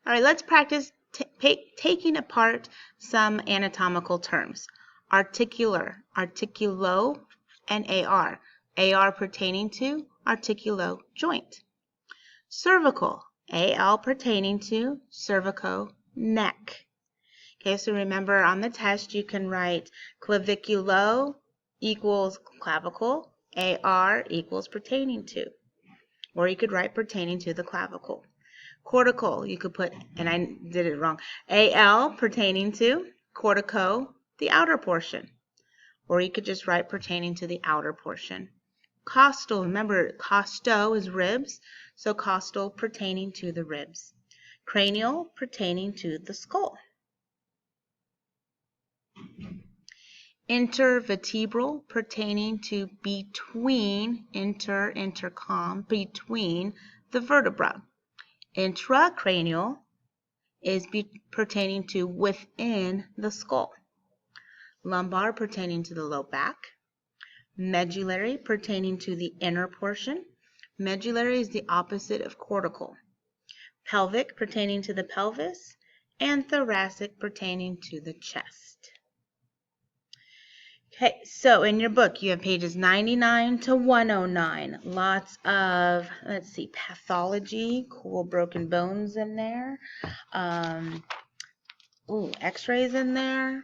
All right, let's practice taking apart some anatomical terms. Articular, articulo, and AR. AR pertaining to articulo joint. Cervical, AL pertaining to cervico neck. Okay, so remember on the test you can write claviculo equals clavicle, AR equals pertaining to. Or you could write pertaining to the clavicle. Cortical, you could put, and I did it wrong, AL pertaining to, cortico, the outer portion. Or you could just write pertaining to the outer portion. Costal, remember costo is ribs, so costal pertaining to the ribs. Cranial pertaining to the skull. Intervertebral pertaining to between, intercom, between the vertebra. Intracranial is pertaining to within the skull. Lumbar pertaining to the low back. Medullary pertaining to the inner portion. Medullary is the opposite of cortical. Pelvic pertaining to the pelvis, and thoracic pertaining to the chest. Okay, so in your book you have pages 99 to 109. Lots of, let's see, pathology, cool broken bones in there. X-rays in there.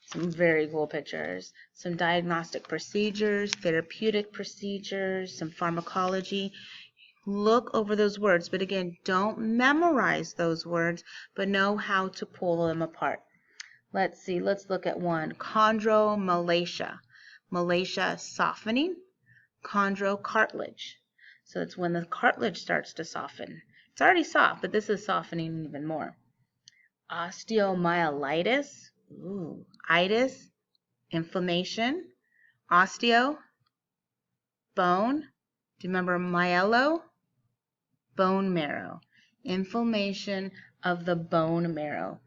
Some very cool pictures. Some diagnostic procedures, therapeutic procedures, some pharmacology. Look over those words, but again, don't memorize those words, but know how to pull them apart. Let's see, let's look at one. Chondromalacia. Malacia, softening. Chondrocartilage. So it's when the cartilage starts to soften. It's already soft, but this is softening even more. Osteomyelitis. Itis, inflammation. Osteo, bone. Do you remember myelo? Bone marrow. Inflammation of the bone marrow.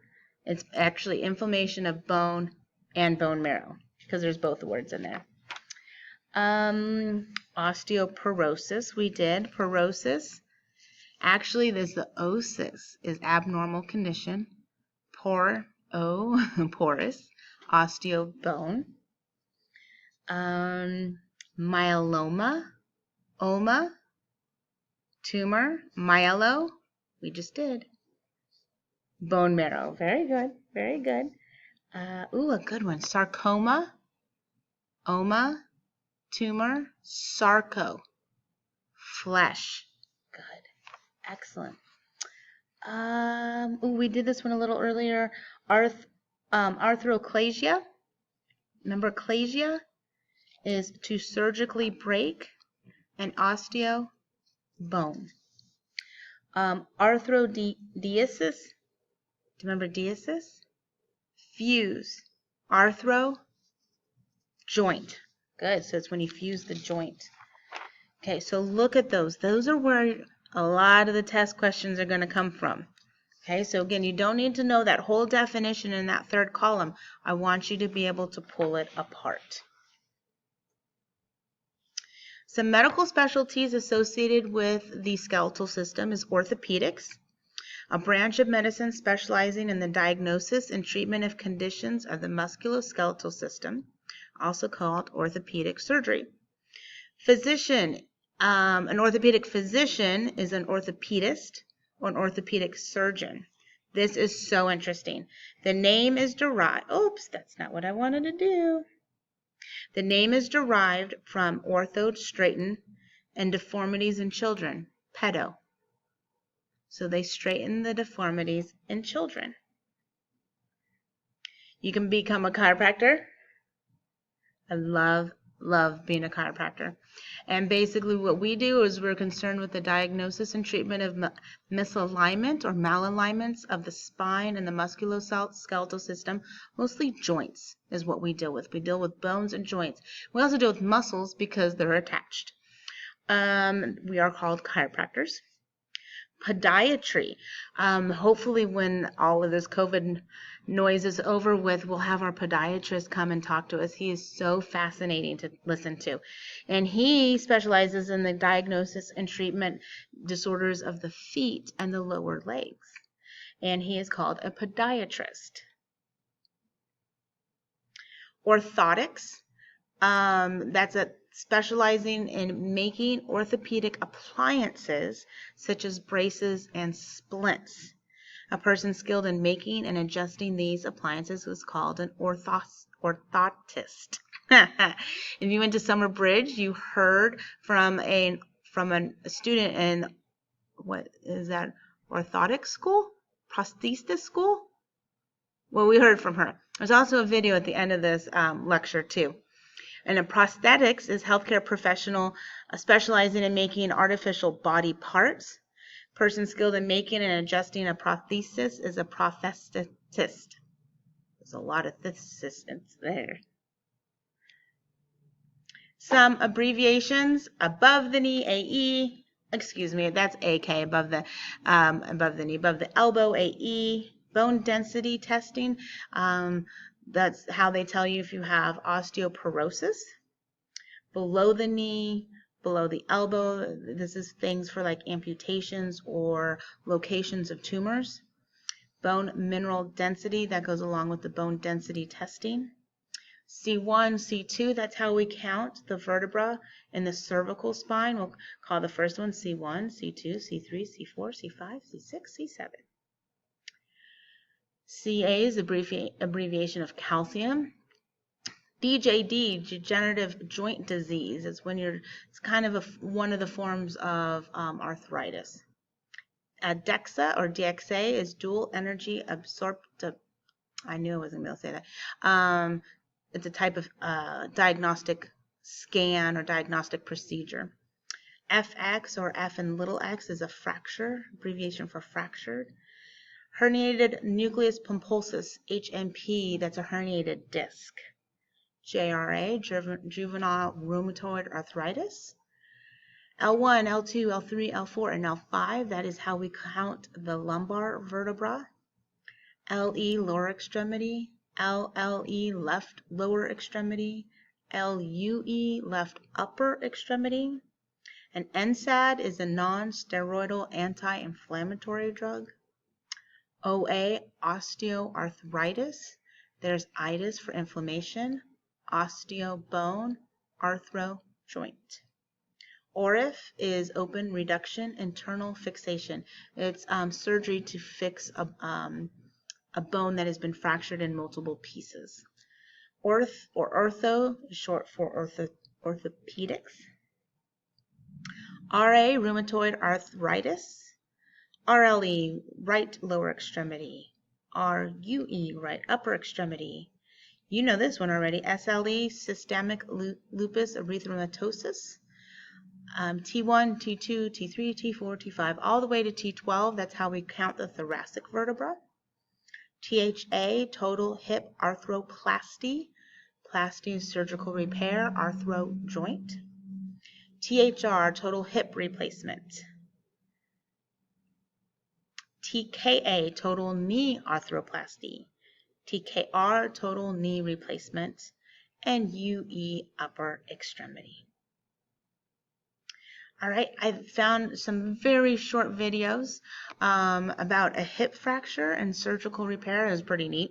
It's actually inflammation of bone and bone marrow because there's both words in there. Osteoporosis, we did. Porosis. Actually, there's the osis is abnormal condition. Porous, osteobone. Myeloma, oma, tumor, myelo, we just did. Bone marrow, very good, very good. A good one, sarcoma, oma, tumor, sarco, flesh. Good, excellent. We did this one a little earlier. Arthrochalasia. Remember, chalasia is to surgically break, and osteo, bone. Arthrodeiosis. Do you remember deiosis? Fuse. Arthro, joint. Good. So it's when you fuse the joint. Okay, so look at those. Those are where a lot of the test questions are going to come from. Okay, so again, you don't need to know that whole definition in that third column. I want you to be able to pull it apart. Some medical specialties associated with the skeletal system is orthopedics, a branch of medicine specializing in the diagnosis and treatment of conditions of the musculoskeletal system, also called orthopedic surgery. Physician. An orthopedic physician is an orthopedist or an orthopedic surgeon. This is so interesting. The name is derived, oops, that's not what I wanted to do. The name is derived from ortho, straighten, and deformities in children, pedo. So they straighten the deformities in children. You can become a chiropractor. I love being a chiropractor. And basically what we do is we're concerned with the diagnosis and treatment of misalignment or malalignments of the spine and the musculoskeletal system. Mostly joints is what we deal with. We deal with bones and joints. We also deal with muscles because they're attached. We are called chiropractors. Podiatry. Hopefully when all of this COVID noise is over with, we'll have our podiatrist come and talk to us. He is so fascinating to listen to. And he specializes in the diagnosis and treatment disorders of the feet and the lower legs. and he is called a podiatrist. Orthotics, that's specializing in making orthopedic appliances such as braces and splints. A person skilled in making and adjusting these appliances was called an orthotist. If you went to Summer Bridge, you heard from a student in, what is that, orthotic school? Prosthesis school? Well, we heard from her. There's also a video at the end of this lecture too. And a prosthetics is healthcare professional specializing in making artificial body parts. Person skilled in making and adjusting a prosthesis is a prosthetist. There's a lot of assistance there. Some abbreviations: above the knee, AE. Excuse me, that's AK, above the knee, above the elbow, AE. Bone density testing. That's how they tell you if you have osteoporosis. Below the knee, below the elbow, this is things for like amputations or locations of tumors. Bone mineral density, that goes along with the bone density testing. C1, C2, that's how we count the vertebra in the cervical spine. We'll call the first one C1, C2, C3, C4, C5, C6, C7. CA is abbreviation of calcium. DJD, degenerative joint disease, is when it's kind of one of the forms of arthritis. DEXA or DXA is dual energy absorptive. I knew I wasn't going to be able to say that. It's a type of diagnostic scan or diagnostic procedure. FX or F and little x is a fracture, abbreviation for fractured. Herniated nucleus pulposus, HNP, that's a herniated disc. JRA, juvenile rheumatoid arthritis. L1, L2, L3, L4, and L5, that is how we count the lumbar vertebra. LE, lower extremity. LLE, left lower extremity. LUE, left upper extremity. And NSAID is a non-steroidal anti-inflammatory drug. OA, osteoarthritis. There's itis for inflammation. Osteobone, arthro, joint. ORIF is open reduction, internal fixation. It's surgery to fix a bone that has been fractured in multiple pieces. Orth or ortho is short for orthopedics. RA, rheumatoid arthritis. RLE, right lower extremity. RUE, right upper extremity. You know this one already. SLE, systemic lupus erythematosus. T1, T2, T3, T4, T5, all the way to T12. That's how we count the thoracic vertebra. THA, total hip arthroplasty. Plasty is surgical repair, arthro, joint. THR, total hip replacement. TKA, total knee arthroplasty. TKR, total knee replacement. And UE, upper extremity. All right, I found some very short videos about a hip fracture and surgical repair. It was pretty neat.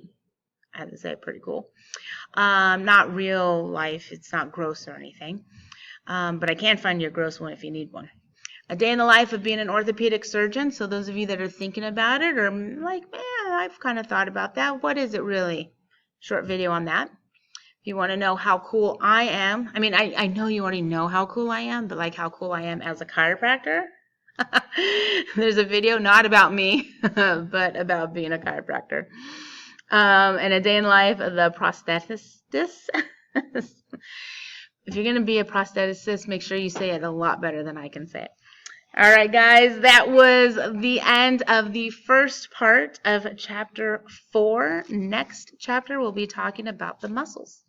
I have to say, pretty cool. Not real life. It's not gross or anything. But I can find you a gross one if you need one. A day in the life of being an orthopedic surgeon. So those of you that are thinking about it or like, man, I've kind of thought about that. What is it really? Short video on that. If you want to know how cool I am, I mean, I know you already know how cool I am, but like how cool I am as a chiropractor. There's a video not about me, but about being a chiropractor. And a day in the life of the prosthetist. If you're going to be a prostheticist, make sure you say it a lot better than I can say it. All right, guys, that was the end of the first part of chapter 4. Next chapter, we'll be talking about the muscles.